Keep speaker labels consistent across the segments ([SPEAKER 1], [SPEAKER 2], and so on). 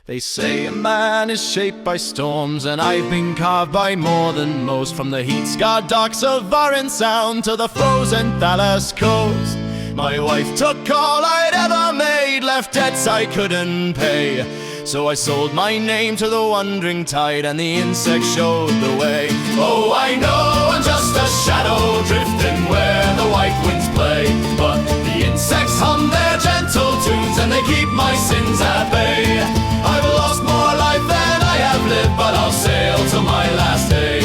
[SPEAKER 1] They say a man is shaped by storms, and I've been carved by more than most. From the heat-scarred docks of Aeron Sound to the frozen Thalas coast, my wife took all I'd ever made, left debts I couldn't pay. So I sold my name to the wandering tide, and the insects showed the way. Oh, I know I'm just a shadow drifting where the white winds play, but the insects hum their gentle tunes and they keep my sins at bay. I've lost more life than I have lived, but I'll sail to my last day.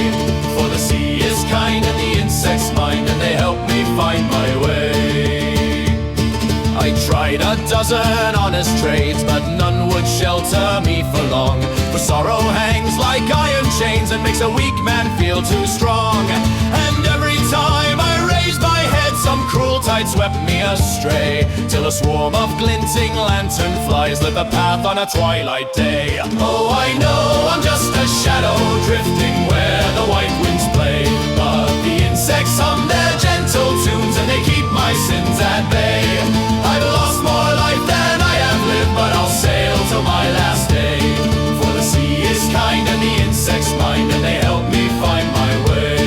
[SPEAKER 1] For the sea is kind and the insects mind, and they help me find my way. I tried a dozen honest trades, but none would shelter me for long. For sorrow hangs like iron chains and makes a weak man feel too strong. And every time I raised my head, some cruel tide swept me astray, till a swarm of glinting lantern flies lit the path on a twilight day. Oh, I know I'm just a shadow drifting where the white winds play, but the insects hum their gentle tunes and they keep my sins at bay. I've lost more life than I have lived, but I'll sail till my last day. For the sea is kind and the insects mind, and they help me find my way.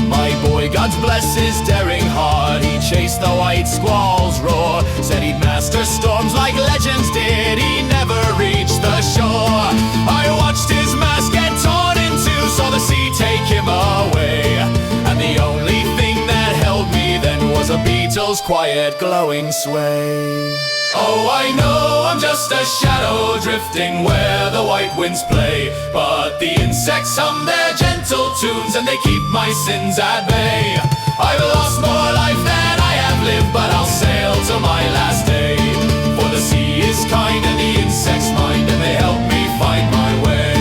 [SPEAKER 1] My boy, God bless his daring heart, he chased the white squall's roar. Said he'd master storms like legends did, he never reached the shore. I watched his mast get torn in two, saw the sea take him away, and the only thing that held me then was a beetle's quiet glowing sway. Oh, I know I'm just a shadow drifting where the white winds play, but the insects hum their gentle tunes and they keep my sins at bay. I've lost more life than I have lived, but I'll sail to my last day. For the sea is kind and the insects mind, and they help me find my way.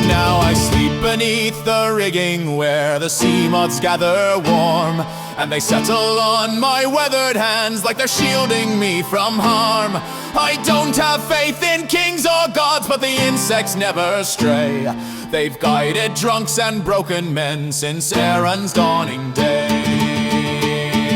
[SPEAKER 1] Now I sleep beneath the rigging where the sea moths gather warm, and they settle on my weathered hands like they're shielding me from harm. I don't have faith in kings or gods, but the insects never stray. They've guided drunks and broken men since Aeron's dawning day.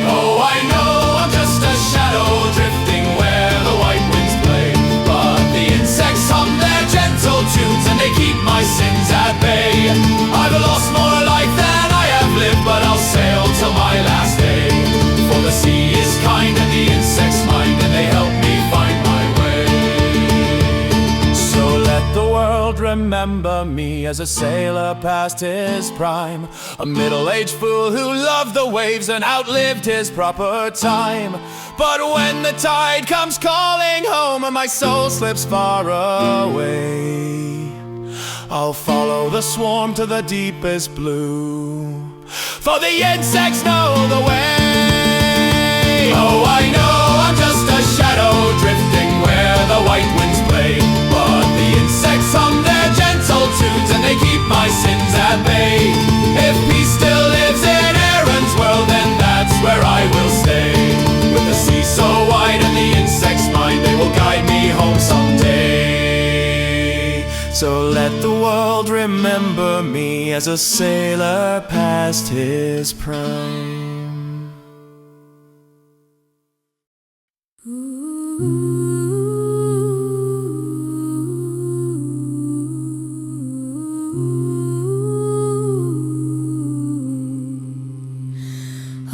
[SPEAKER 1] Oh, I know I'm just a shadow drifting where the white winds play, but the insects hum their gentle tunes and they keep my sins at bay. I've lost more life than I have lived, but I'll sail till my last day. For the sea is kind and the insects mind, and they help me find my way. So let the world remember me as a sailor past his prime, a middle-aged fool who loved the waves and outlived his proper time. But when the tide comes calling home and my soul slips far away, I'll follow the swarm to the deepest blue, for the insects know the way. Oh, I know I'm just a shadow drifting where the white winds play, but the insects hum their gentle tunes and they keep my sins at bay. If peace still lives in Aeron's world, then that's where I will stay. With the sea so wide and the insects mind, they will guide me home someday. So let the world remember me as a sailor past his prime.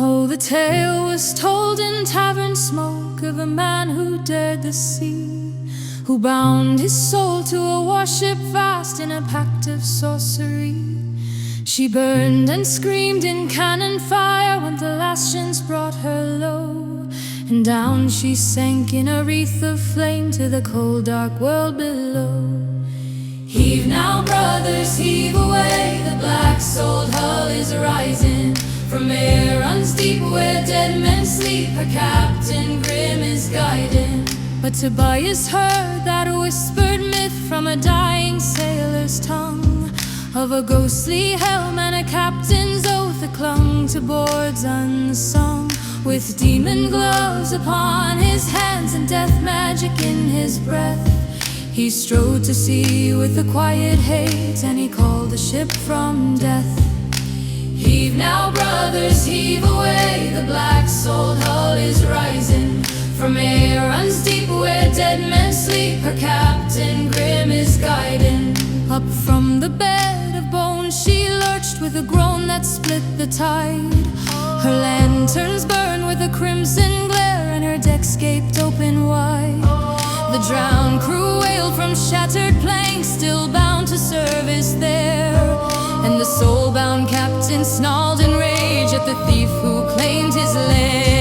[SPEAKER 2] Oh, the tale was told in tavern smoke of a man who dared the sea, who bound his soul to a warship vast in a pact of sorcery. She burned and screamed in cannon fire when the Lascians brought her low, and down she sank in a wreath of flame to the cold dark world below. Heave now, brothers, heave away, the black-souled hull is rising from Aeron's deep where dead men sleep, her captain grim is guiding. But Tobias heard that whispered myth from a dying sailor's tongue, of a ghostly helm and a captain's oath that clung to boards unsung. With demon gloves upon his hands and death magic in his breath, he strode to sea with a quiet hate, and he called the ship from death. Heave now, brothers, heave away, the black-souled hull is rising from Aeron's deep where dead dead men sleep, her captain grim is guiding. Up from the bed of bones she lurched with a groan that split the tide. Her lanterns burn with a crimson glare, and her decks gaped open wide. The drowned crew wailed from shattered planks, still bound to service there. And the soul-bound captain snarled in rage at the thief who claimed his lair.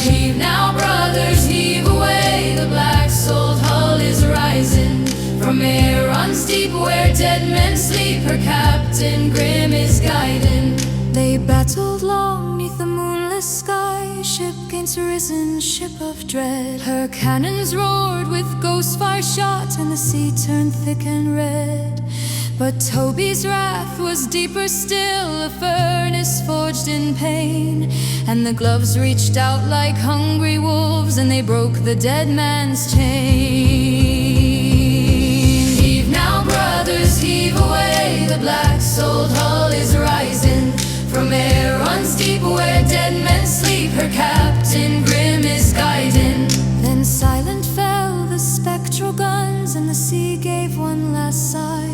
[SPEAKER 2] Heave now, brothers, heave away, the black-souled hull is rising. From Aeron steep where dead men sleep, her captain grim is guiding. They battled long neath the moonless sky, ship against risen ship of dread. Her cannons roared with ghost fire shot, and the sea turned thick and red. But Toby's wrath was deeper still, a furnace forged in pain. And the gloves reached out like hungry wolves, and they broke the dead man's chain. Heave now, brothers, heave away, the black-souled hull is rising. From Aeron steep where dead men sleep, her captain grim is guiding. Then silent fell the spectral guns, and the sea gave one last sigh.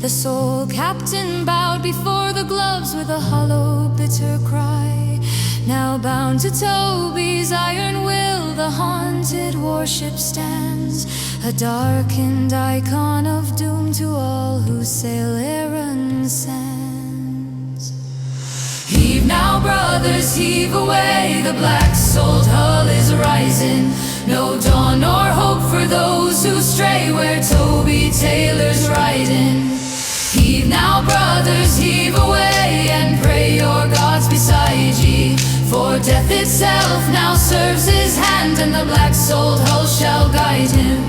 [SPEAKER 2] The sole captain bowed before the gloves with a hollow, bitter cry. Now bound to Toby's iron will, the haunted warship stands, a darkened icon of doom to all who sail Aeron's sands. Heave now, brothers, heave away, the black-souled hull is rising. No dawn nor hope for those who stray where Toby Taylor's riding. Heave now, brothers, heave away, and pray your gods beside ye. For death itself now serves his hand, and the black-souled hull shall guide him.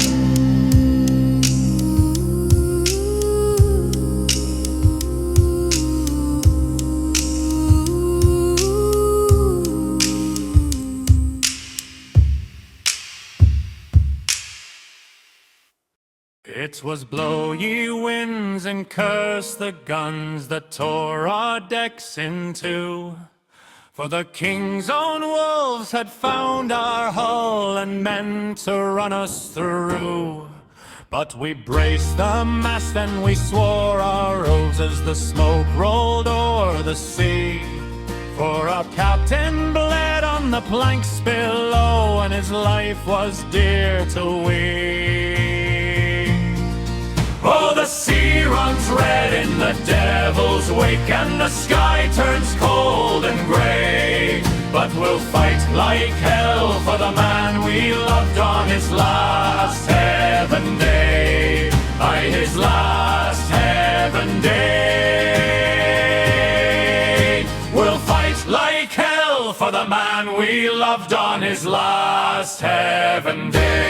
[SPEAKER 1] It was blow ye winds and curse the guns that tore our decks in two. For the king's own wolves had found our hull and meant to run us through. But we braced the mast and we swore our oaths as the smoke rolled o'er the sea. For our captain bled on the planks below, and his life was dear to we. Oh, the sea runs red in the devil's wake, and the sky turns cold and grey. But we'll fight like hell for the man we loved on his last heaven day. By his last heaven day. We'll fight like hell for the man we loved on his last heaven day.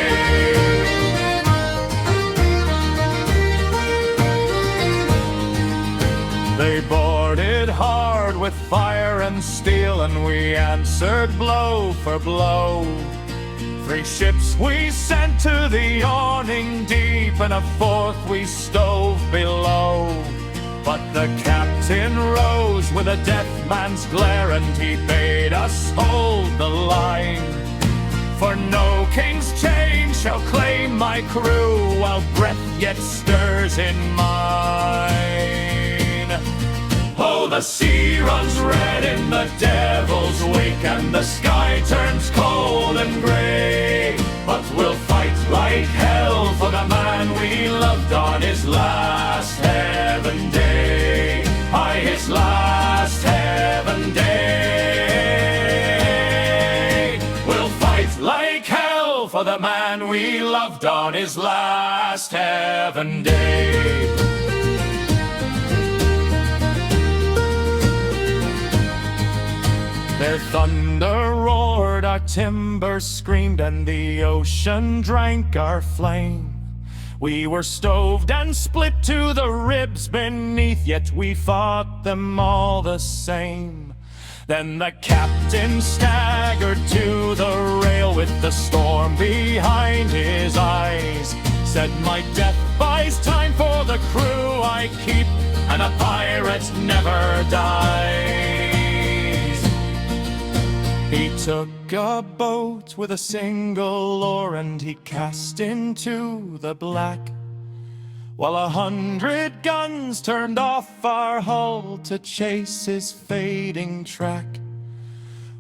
[SPEAKER 1] They boarded hard with fire and steel, and we answered blow for blow. 3 ships we sent to the yawning deep, and a 4th we stove below. But the captain rose with a death man's glare, and he bade us hold the line. For no king's chain shall claim my crew, while breath yet stirs in mine. Oh, the sea runs red in the devil's wake, and the sky turns cold and grey. But we'll fight like hell for the man we loved on his last heaven day. By his last heaven day. We'll fight like hell for the man we loved on his last heaven day. Their thunder roared, our timber screamed, and the ocean drank our flame. We were stoved and split to the ribs beneath, yet we fought them all the same. Then the captain staggered to the rail with the storm behind his eyes. Said, my death buys time for the crew I keep, and a pirate never dies. He took a boat with a single oar, and he cast into the black, while 100 guns turned off our hull to chase his fading track.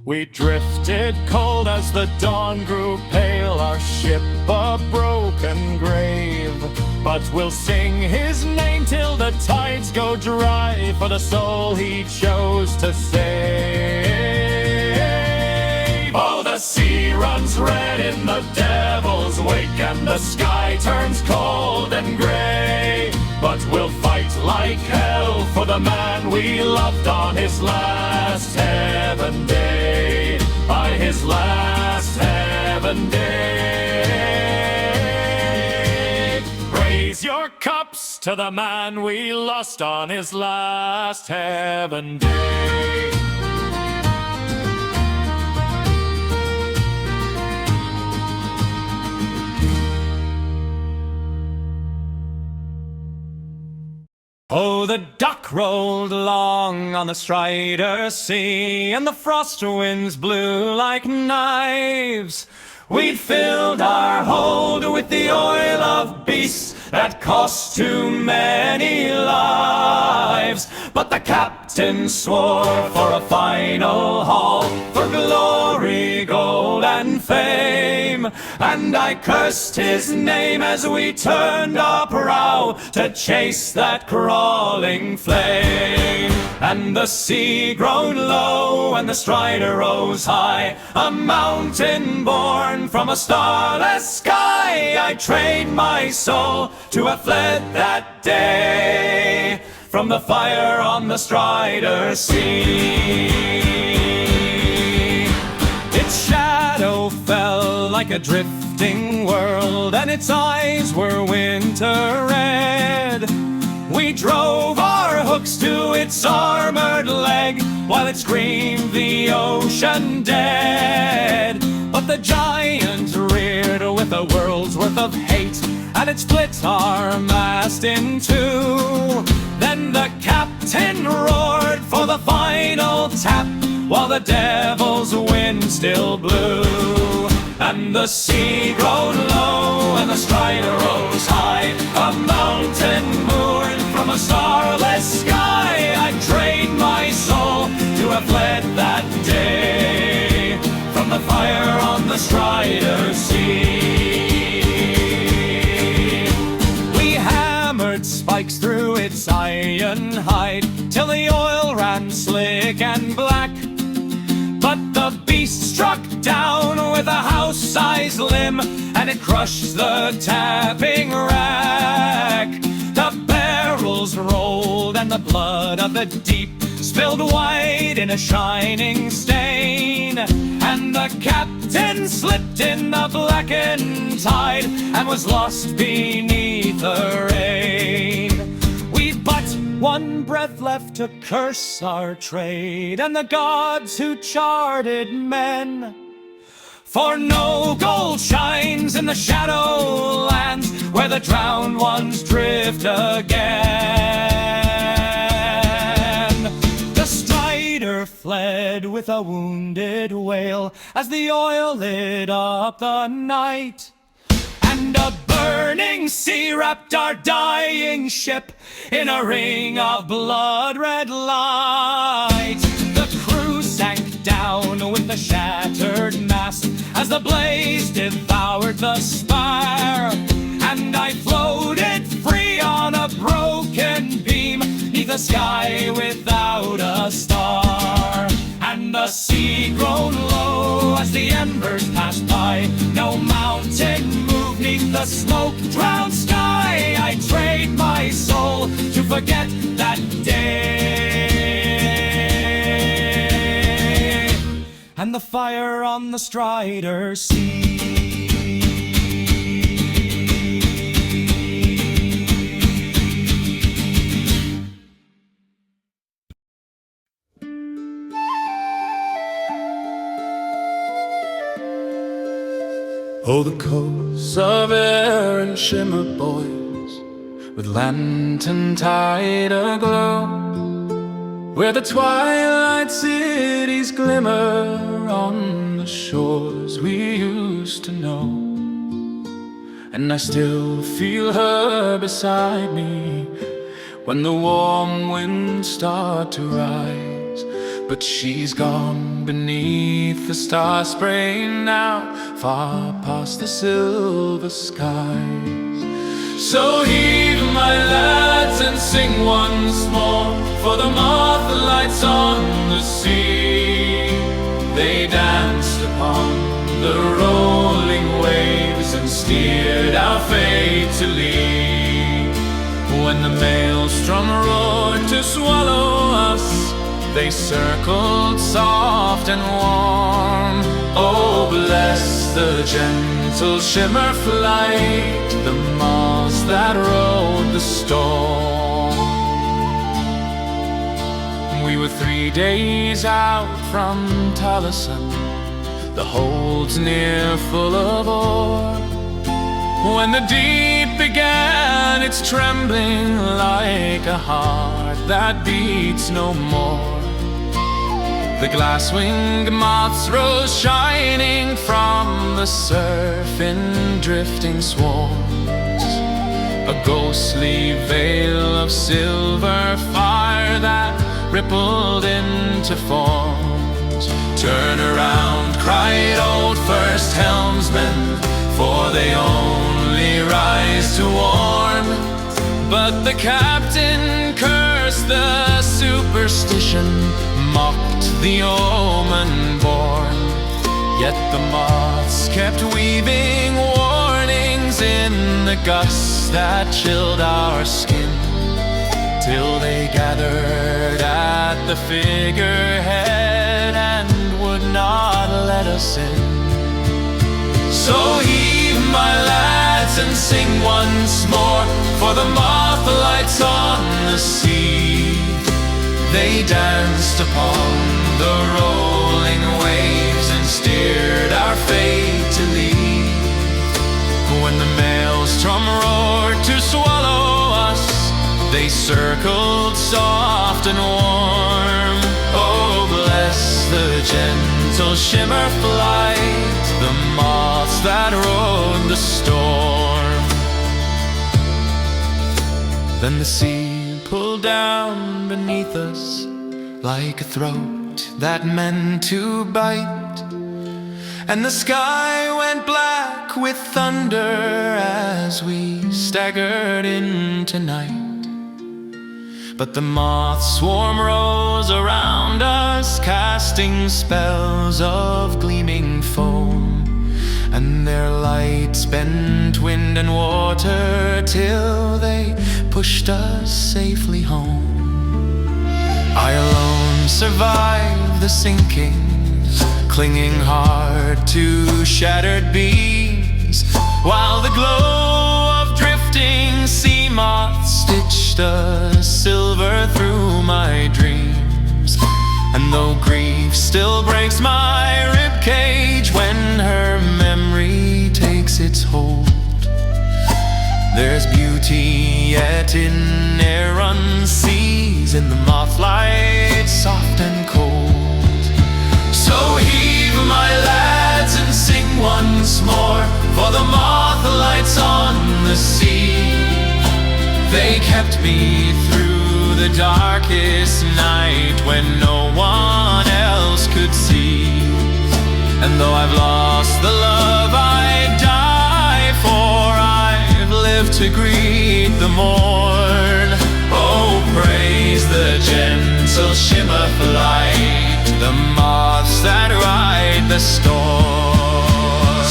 [SPEAKER 1] We drifted cold as the dawn grew pale, our ship a broken grave. But we'll sing his name till the tides go dry, for the soul he chose to save. Oh, the sea runs red in the devil's wake, and the sky turns cold and gray. But we'll fight like hell for the man we loved on his last heaven day, by his last heaven day. Raise your cups to the man we lost on his last heaven day. Oh, the duck rolled along on the Strider Sea, and the frost winds blew like knives. We'd filled our hold with the oil of beasts that cost too many lives. But the captain swore for a final haul, for glory, gold, and fame. And I cursed his name as we turned our prow to chase that crawling flame. And the sea groaned low and the Strider rose high, a mountain born from a starless sky. I trade my soul to have fled that day from the fire on the Strider Sea. Its shadow fell like a drifting world, and its eyes were winter red. We drove our hooks to its armored leg, while it screamed the ocean dead. But the giant reared with a world's worth of hate, and it split our mast in two. Then the captain roared for the final tap, while the devil's wind still blew. And the sea groaned low and the Strider rose high, a mountain moored from a starless sky. I'd trade my soul to have fled that day from the fire on the Strider Sea. We hammered spikes through its iron hide till the oil ran slick and black. But the beast struck down with a house-sized limb, and it crushed the tapping rack. The barrels rolled and the blood of the deep spilled white in a shining stain. And the captain slipped in the blackened tide and was lost beneath the rain. We've but one breath left to curse our trade and the gods who charted men. For no gold shines in the shadow lands where the drowned ones drift again. The Strider fled with a wounded whale as the oil lit up the night. And a burning sea wrapped our dying ship in a ring of blood-red light. The crew sank down with the shattered mast as the blaze devoured the spire. And I floated free on a broken beam neath a sky without a star. And the sea groaned low as the embers passed by. No mountain moved neath the smoke-drowned sky. I trade my soul to forget that day and the fire on the Strider Sea.
[SPEAKER 3] Oh, the coasts of Aeron shimmer, boys, with lantern tide aglow, where the twilight cities glimmer on the the shores we used to know. And I still feel her beside me when the warm winds start to rise. But she's gone beneath the star spray now, far past the silver skies. So heave, my lads, and sing once more, for the moth lights on the sea. They danced upon the rolling waves and steered our fate to lee. When the maelstrom roared to swallow us, they circled soft and warm. Oh, bless the gentle shimmer flight, the moths that rode the storm. We were 3 days out from Taliesin, the holds near full of ore, when the deep began its trembling like a heart that beats no more. The glass-winged moths rose shining from the surf in drifting swarms, a ghostly veil of silver fire that rippled into forms. Turn around, cried old first helmsman, for they only rise to warn. But the captain cursed the superstition, mocked the omen born. Yet the moths kept weaving warnings in the gusts that chilled our skin, till they gathered at the figurehead and would not let us in. So heave, my lads, and sing once more, for the moth lights on the sea. They danced upon the rolling waves and steered our fate to lee. When the maelstrom roared to swallow us, they circled soft and warm. Oh, bless the gentle shimmer flight, the moths that rode the storm. Then the sea pulled down beneath us like a throat that meant to bite, and the sky went black with thunder as we staggered into night. But the moth swarm rose around us, casting spells of gleaming foam, and their lights bent wind and water till they pushed us safely home. I alone survived the sinking, clinging hard to shattered beams, while the glow of drifting sea moths stitched a silver through my dreams. And though grief still breaks my ribcage when her memory takes its hold, there's beauty yet in Aeron seas, in the moth light soft and cold. So heave, my lads, and sing once more, for the moth lights on the sea. They kept me through the darkest night when no one else could see. And though I've lost the love I die for, I've lived to greet the morn. Oh, praise the gentle shimmer flight, the moths that ride the storm.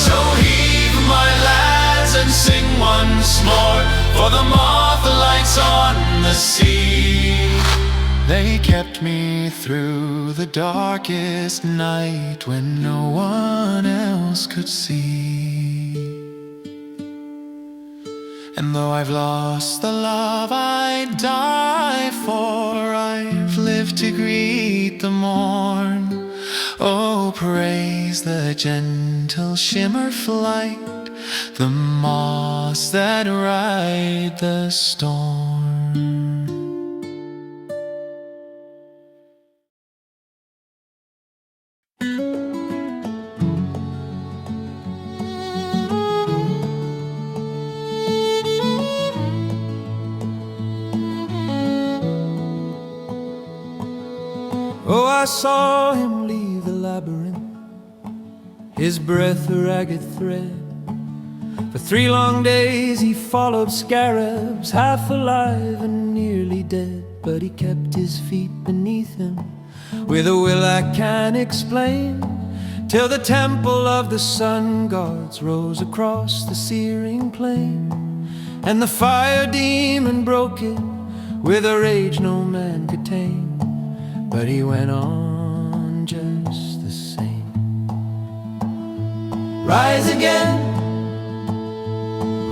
[SPEAKER 3] So heave, my lads, and sing once more, for the moth lights on the sea. They kept me through the darkest night when no one else could see. And though I've lost the love I'd die for, I've lived to greet the morn. Oh, praise the gentle shimmer flight, the moths that ride the storm. I saw him leave the labyrinth, his breath a ragged thread. For 3 long days he followed scarabs, half alive and nearly dead. But he kept his feet beneath him with a will I can't explain, till the temple of the sun gods rose across the searing plain, and the fire demon broke it with a rage no man could tame. But he went on just the same. Rise again,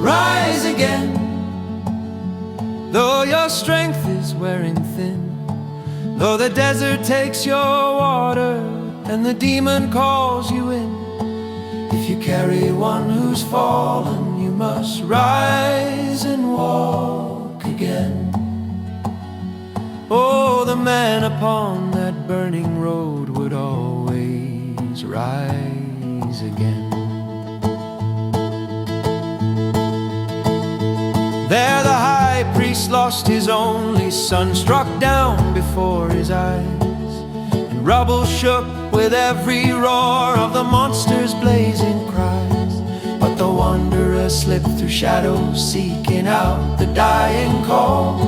[SPEAKER 3] rise again, though your strength is wearing thin, though the desert takes your water and the demon calls you in. If you carry one who's fallen, you must rise and walk again. Oh, the man upon that burning road would always rise again. There the high priest lost his only son, struck down before his eyes, and rubble shook with every roar of the monster's blazing cries. But the wanderer slipped through shadows, seeking out the dying call,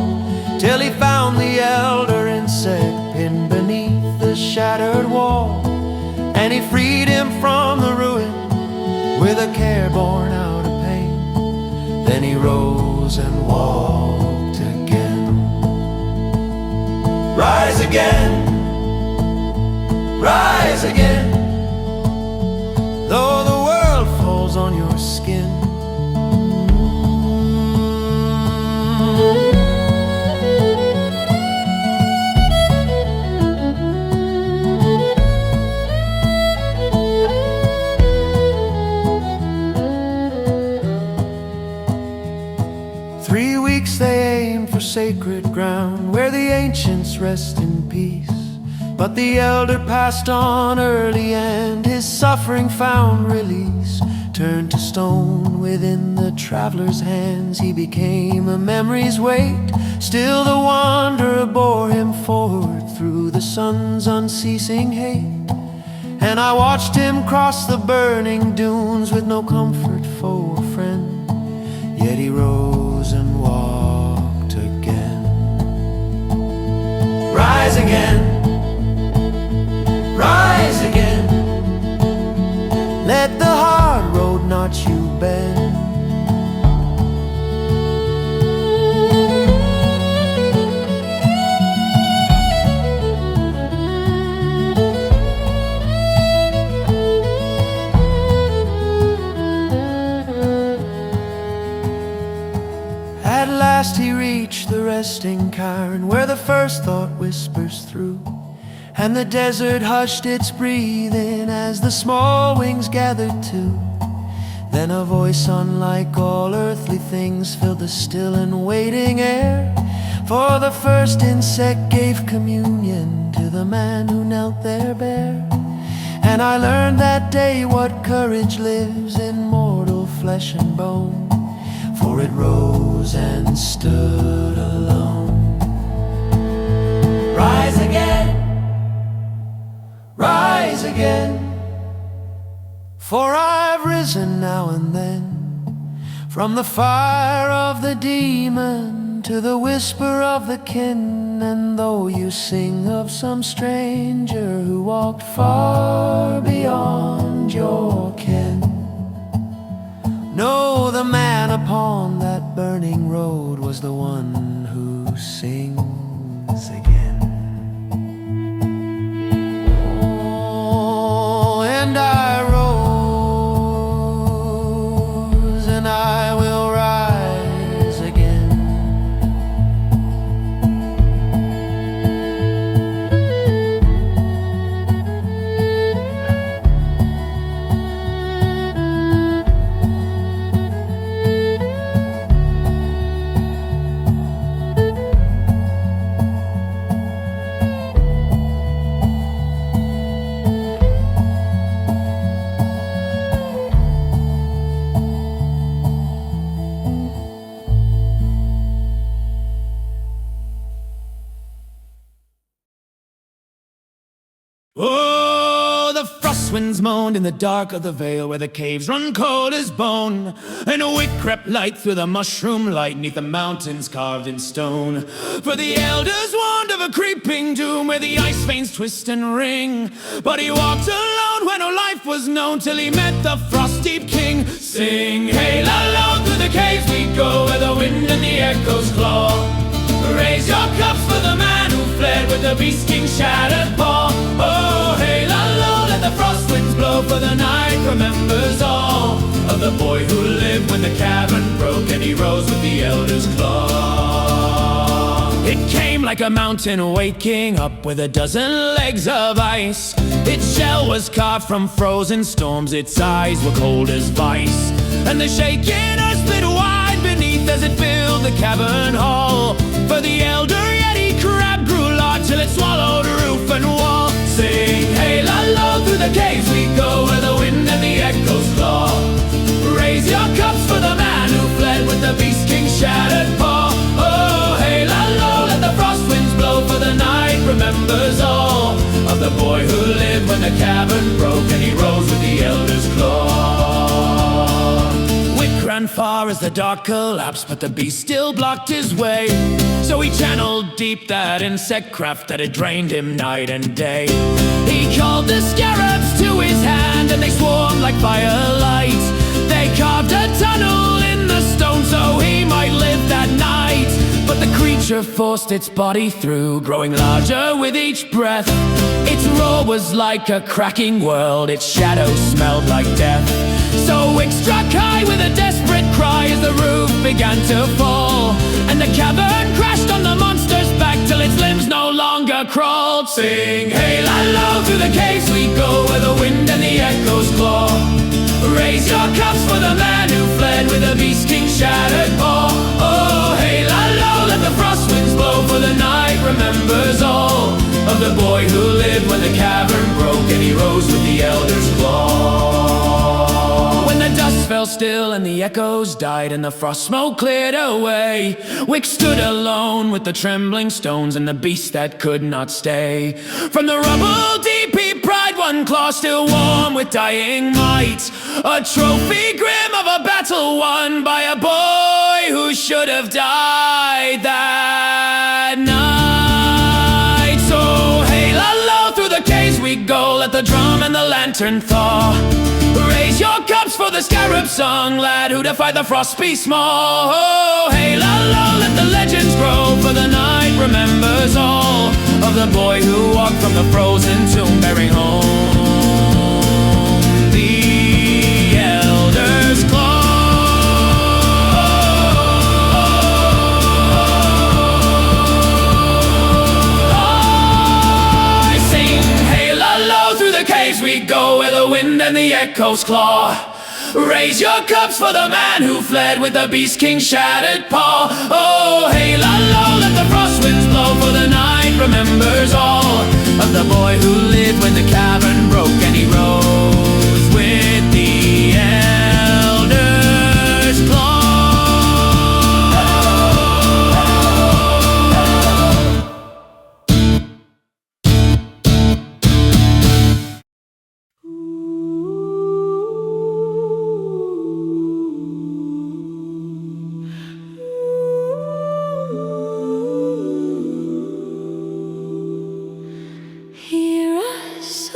[SPEAKER 3] till he found the elder insect pinned beneath the shattered wall. And he freed him from the ruin with a care born out of pain. Then he rose and walked again. Rise again, rise again, though the world falls on your skin. 3 weeks they aimed for sacred ground, where the ancients rest in peace. But the elder passed on early, and his suffering found release. Turned to stone within the traveler's hands, he became a memory's weight. Still the wanderer bore him forward through the sun's unceasing hate. And I watched him cross the burning dunes with no comfort, foe or friend. Yet he rose and walked again. Rise again, rise again, let the hard road not you bend. At last he reached the resting cairn, where the first thought whispers through, and the desert hushed its breathing as the small wings gathered too. Then a voice unlike all earthly things filled the still and waiting air. For the first insect gave communion to the man who knelt there bare. And I learned that day what courage lives in mortal flesh and bone, for it rose and stood alone. Rise again, rise again, for I've risen now and then, from the fire of the demon to the whisper of the kin. And though you sing of some stranger who walked far beyond your ken, know the man upon that burning road was the one who sings again. Oh, and I rose, and I will rise again. winds moaned in the dark of the vale, where the caves run cold as bone, and a wick crept light through the mushroom light neath the mountains carved in stone. For the elders warned of a creeping doom, where the ice veins twist and ring. But he walked alone where no life was known, till he met the frost-deep king. Sing, hey, la, la, through the caves we go, where the wind and the echoes claw. Raise your cups for the man who fled with the Beast King's shattered paw. Oh, hey, la, la, let the frost winds blow, for the night remembers all of the boy who lived when the cavern broke and he rose with the elder's claw. It came like a mountain waking up with a dozen legs of ice. Its shell was carved from frozen storms, its eyes were cold as vice, and the shaking earth split wide beneath as it filled the cavern hall. For the elder Yeti crab grew large till it swallowed roof and wall. Sing, hey, la, la, through the caves we go, where the wind and the echoes claw. Raise your cups for the man who fled with the Beast King's shattered paw. Oh, hey, la, la, let the frost winds blow, for the night remembers all of the boy who lived when the cavern broke and he rose with the elder's claw. Wick ran far as the dark collapsed, but the beast still blocked his way. So he channeled deep that insect craft that had drained him night and day. He called the scarabs to his hand, and they swarmed like firelight. They carved a tunnel in the stone so he might live that night. But the creature forced its body through, growing larger with each breath. Its roar was like a cracking world, its shadow smelled like death. So Wick struck high with a desperate cry as the roof began to fall, and the cavern crashed on the monster's back till its limbs no longer crawled. Sing, hey, la, la, through the caves we go, where the wind and the echoes claw. Raise your cups for the man who fled with the Beast King's shattered paw. Oh, hey, la, la, let the frost winds blow, for the night remembers all of the boy who lived when the cavern broke and he rose with the elder's claw. When the dust fell still and the echoes died and the frost smoke cleared away, Wick stood alone with the trembling stones and the beast that could not stay. From the rubble deep he pried one claw still warm with dying might, a trophy grim of a battle won by a boy who should have died that night. So hey, la, la, through the caves we go, let the drum and the lantern thaw. Raise your cups for the scarab song, lad who defied the frost be small. Oh, hey, la, la, let the legends grow, for the night remembers all of the boy who walked from the frozen tomb bearing home the elder's claw. I sing, hey, la, la, through the caves we go, where the wind and the echoes claw. Raise your cups for the man who fled with the Beast King's shattered paw. Oh, hey, la, la, let the frost winds blow, for the night remembers all of the boy who lived when the cavern broke and he rose with the elder's claw.
[SPEAKER 2] Hear us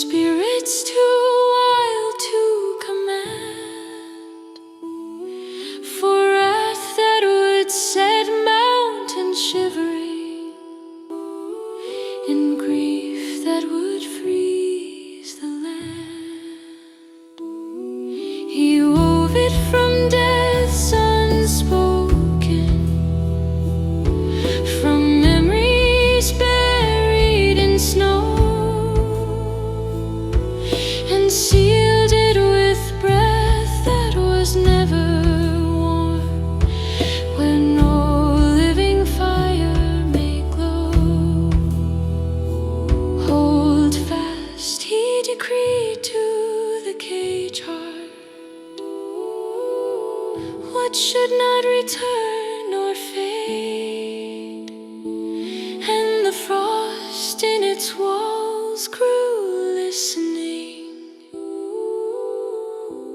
[SPEAKER 2] spirits too wild to command, for wrath that would set mountains shivering, in grief that would freeze the land. He wove it from death's unspoken, from memories buried in snow, and sealed it with breath that was never warm, where no living fire may glow. Hold fast, he decreed to the cage heart, what should not return nor fade, and the frost in its walls grew listening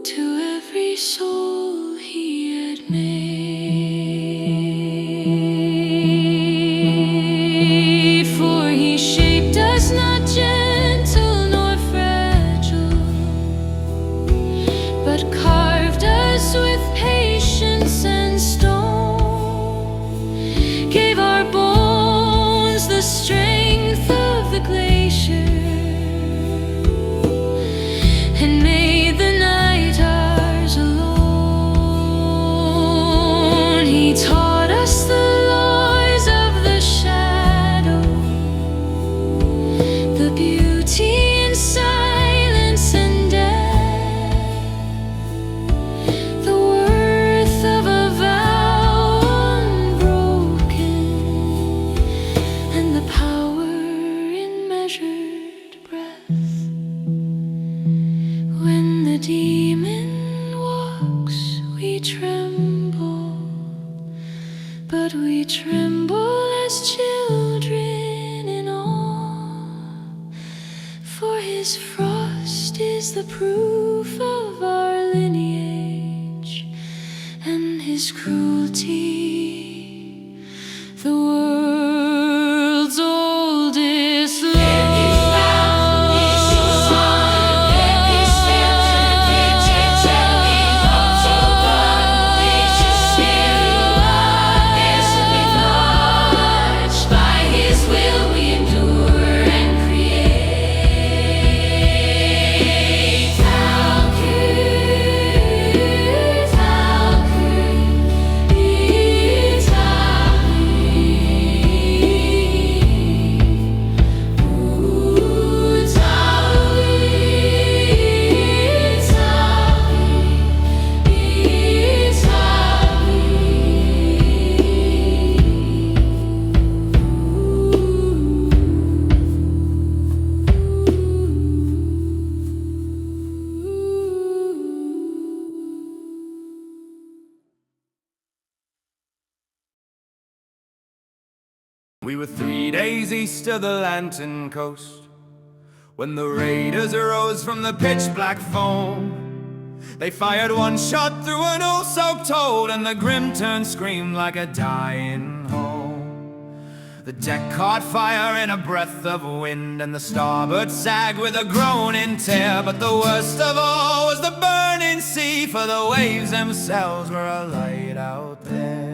[SPEAKER 2] to every soul he had made. For he shaped us not gentle nor fragile, but carved us with patience and stone, gave our bones the strength of the glacier, and made the night ours alone. He taught us the laws of the shadow, the beauty in silence and death, the worth of a vow unbroken, and the power in measured breath. When the demon walks, we tremble, but we tremble as children in awe, for his frost is the proof of our lineage, and his cruelty the world's oldest law.
[SPEAKER 3] We were 3 days east of the Lantern Coast when the raiders arose from the pitch-black foam. They fired one shot through an oil-soaked hold, and the grim turned screamed like a dying home. The deck caught fire in a breath of wind, and the starboard sagged with a groaning tear. But the worst of all was the burning sea, for the waves themselves were alight out there.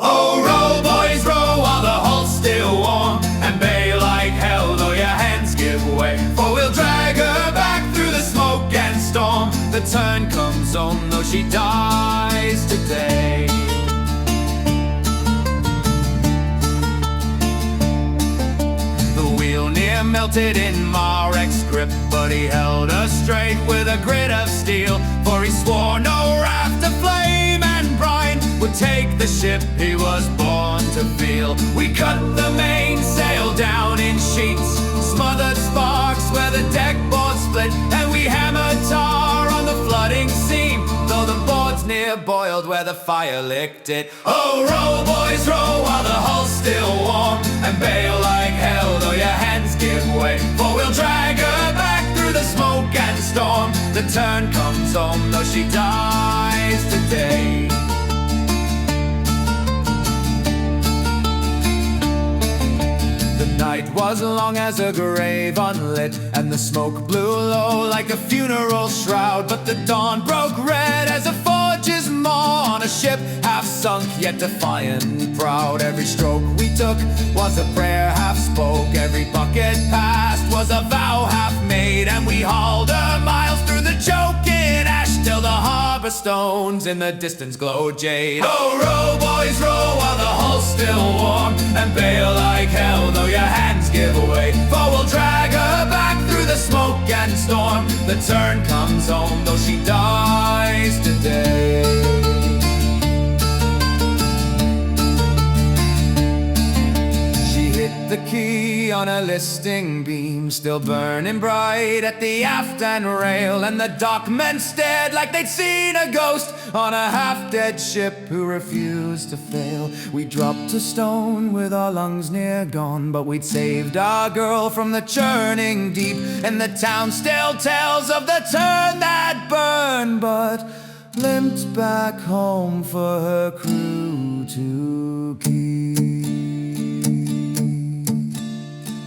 [SPEAKER 3] Oh, row, boys, row, while the hull's still warm, and bay like hell, though your hands give way. For we'll drag her back through the smoke and storm. The turn comes home, though she dies today. The wheel near melted in Marek's grip, but he held her straight with a grit of steel. For he swore no raft of flame and brine would take the ship he was born to feel. We cut the mainsail down in sheets, smothered sparks where the deck board split, and we hammered tar on the flooding seam, though the board's near boiled where the fire licked it. Oh, row, boys, row, while the hull's still warm, and bail like hell, though your hands give way. For we'll drag her back through the smoke and storm. The turn comes home, though she dies today. The night was long as a grave unlit, and the smoke blew low like a funeral shroud. But the dawn broke red as a forge's maw on a ship half sunk yet defiant proud. Every stroke we took was a prayer half spoke, every bucket passed was a vow half made, and we hauled her miles through the choking ash till the harbor stones in the distance glowed jade. Oh, row, boys, row, while the hull's still warm, and bail like hell though your hands give away, for we'll drag her back through the smoke and storm. The turn comes home though she dies today. The key on a listing beam, still burning bright at the aft and rail, and the dockmen stared like they'd seen a ghost on a half-dead ship who refused to fail. We dropped to stone with our lungs near gone, but we'd saved our girl from the churning deep, and the town still tells of the turn that burned, but limped back home for her crew to keep.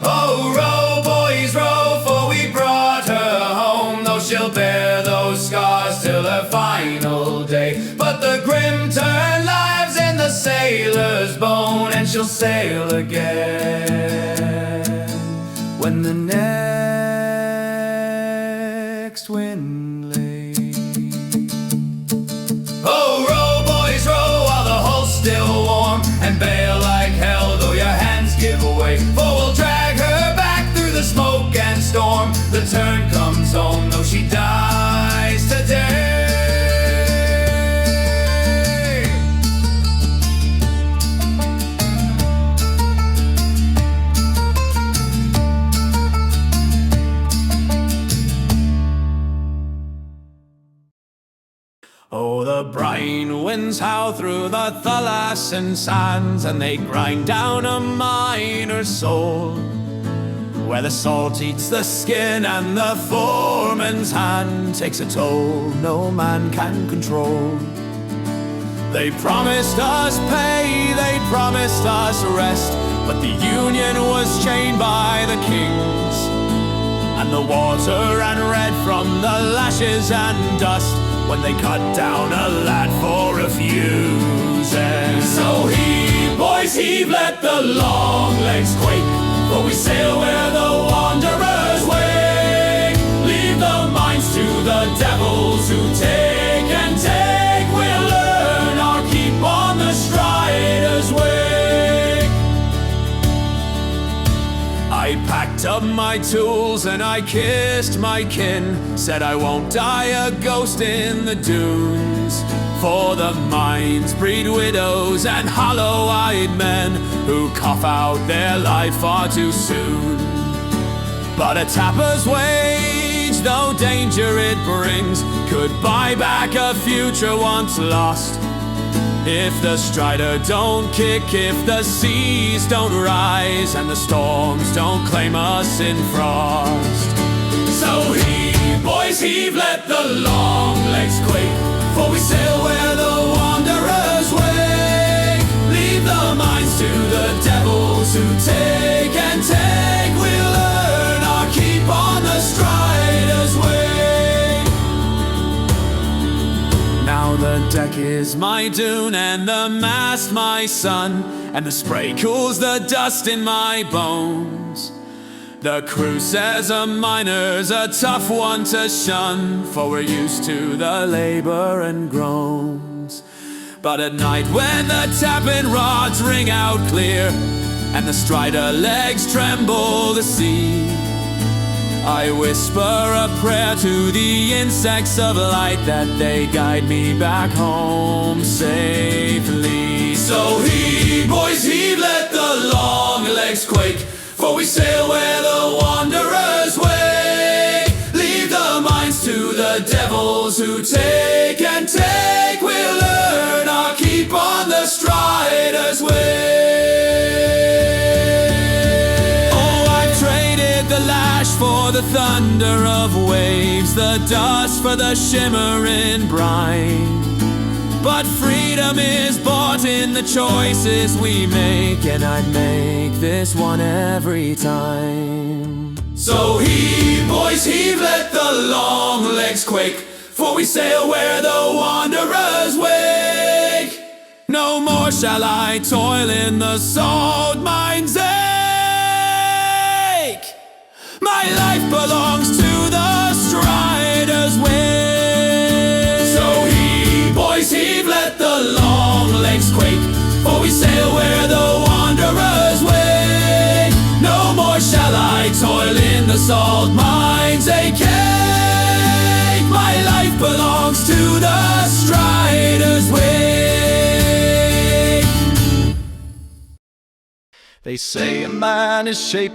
[SPEAKER 3] Oh, row, boys, row, for we brought her home, though she'll bear those scars till her final day. But the grim turn lives in the sailor's bone, and she'll sail again when the next wind lays. Oh, row, boys, row, while the hull's still warm, and bail like hell though your hands give away, for we'll drag her back through the smoke and storm. The turn comes home though she dies today. Oh, the brine winds howl through the Thalassian sands, and they grind down a miner's soul, where the salt eats the skin and the foreman's hand takes a toll no man can control. They promised us pay, they promised us rest, but the union was chained by the kings, and the water ran red from the lashes and dust when they cut down a lad for refusing. So heave, boys, heave, let the long legs quake, for we sail where the wanderers wake. Leave the mines to the devils who take and take. We'll earn our keep on the Strider's wake. I packed up my tools and I kissed my kin, said I won't die a ghost in the dunes, for the mines breed widows and hollow-eyed men who cough out their life far too soon. But a tapper's wage, though danger it brings, could buy back a future once lost. If the Strider don't kick, if the seas don't rise, and the storms don't claim us in frost. So heave, boys, heave, let the long legs quake, for we sail where the wanderers wake. Leave the mines to the devils who take and take. We'll earn our keep on the Strider's way. Now the deck is my dune and the mast my sun, and the spray cools the dust in my bones. The crew says a miner's a tough one to shun, for we're used to the labor and groans. But at night when the tapping rods ring out clear, and the Strider legs tremble the sea, I whisper a prayer to the insects of light, that they guide me back home safely. So heave, boys, heave, let the long legs quake, for we sail where the wanderers wake. Leave the mines to the devils who take and take. We'll earn our keep on the Strider's way. Oh, I've traded the lash for the thunder of waves, the dust for the shimmering brine. But freedom is bought in the choices we make, and I'd make this
[SPEAKER 1] this one every time.
[SPEAKER 3] So heave, boys, heave, let the long legs quake, for we sail where the wanderers wake. No more shall I toil in the salt mine's ache. My life belongs to the strider's wake. So heave, boys, heave, let the long legs quake, for we sail where the wanderers wake. No more shall I toil in the salt mine's ache. My life belongs to the strider's wake.
[SPEAKER 1] They say a man is shaped